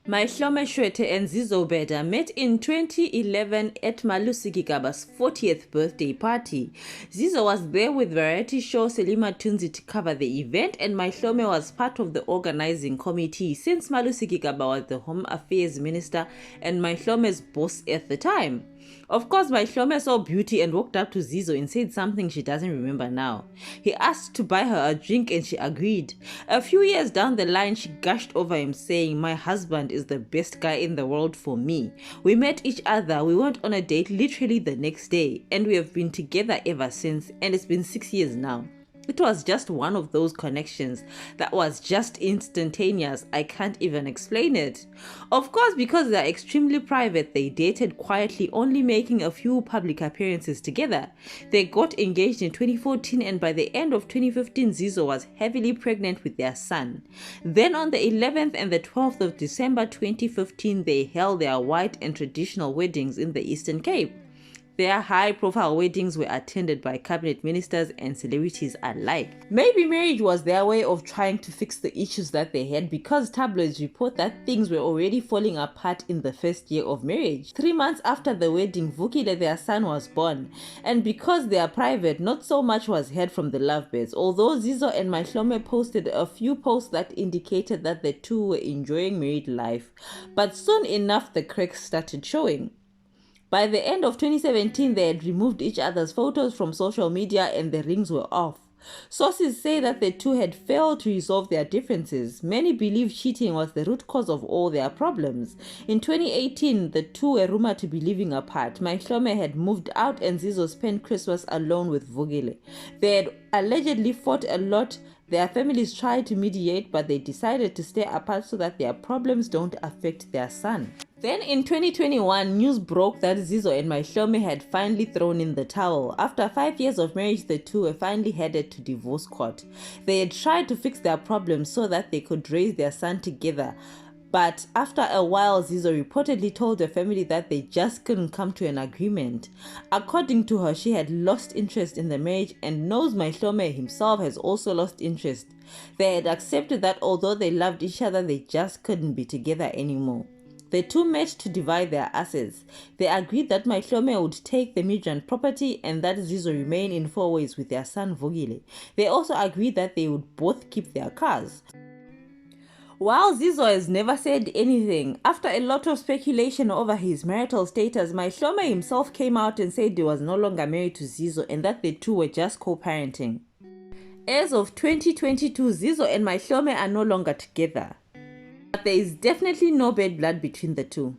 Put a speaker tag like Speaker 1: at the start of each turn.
Speaker 1: Mayihlome Tshwete and Zizo met in 2011 at Malusi Gigaba's 40th birthday party. Zizo was there with variety show Selima Tunzi to cover the event, and Mayihlome was part of the organizing committee since Malusi Gigaba was the Home Affairs Minister and Mayihlome's boss at the time. Of course, Mayihlome saw beauty and walked up to Zizo and said something she doesn't remember now. He asked to buy her a drink and she agreed. A few years down the line, she gushed over him saying, "My husband is the best guy in the world for me. We met each other, we went on a date literally the next day, and we have been together ever since, and it's been 6 years now." It was just one of those connections that was just instantaneous. I can't even explain it. Of course, because they are extremely private, they dated quietly, only making a few public appearances together. They got engaged in 2014, and by the end of 2015, Zizo was heavily pregnant with their son. Then on the 11th and the 12th of December 2015, they held their white and traditional weddings in the Eastern Cape. Their high-profile weddings were attended by cabinet ministers and celebrities alike. Maybe marriage was their way of trying to fix the issues that they had, because tabloids report that things were already falling apart in the first year of marriage. 3 months after the wedding, Vukile, their son, was born. And because they are private, not so much was heard from the lovebirds, although Zizo and Mayihlome posted a few posts that indicated that the two were enjoying married life. But soon enough, the cracks started showing. By the end of 2017, they had removed each other's photos from social media and the rings were off. Sources say that the two had failed to resolve their differences. Many believe cheating was the root cause of all their problems. In 2018, the two were rumored to be living apart. Mayihlome had moved out and Zizo spent Christmas alone with Vukile. They had allegedly fought a lot. Their families tried to mediate, but they decided to stay apart so that their problems don't affect their son. Then in 2021, news broke that Zizo and Mayihlome had finally thrown in the towel. After 5 years of marriage, the two were finally headed to divorce court. They had tried to fix their problems so that they could raise their son together. But after a while, Zizo reportedly told her family that they just couldn't come to an agreement. According to her, she had lost interest in the marriage and knows Mayihlome himself has also lost interest. They had accepted that although they loved each other, they just couldn't be together anymore. The two met to divide their assets. They agreed that Mayihlome would take the Midrand property and that Zizo remain in 4 ways with their son Vukile. They also agreed that they would both keep their cars. While Zizo has never said anything, after a lot of speculation over his marital status, Mayihlome himself came out and said he was no longer married to Zizo and that the two were just co-parenting. As of 2022, Zizo and Mayihlome are no longer together. But there is definitely no bad blood between the two.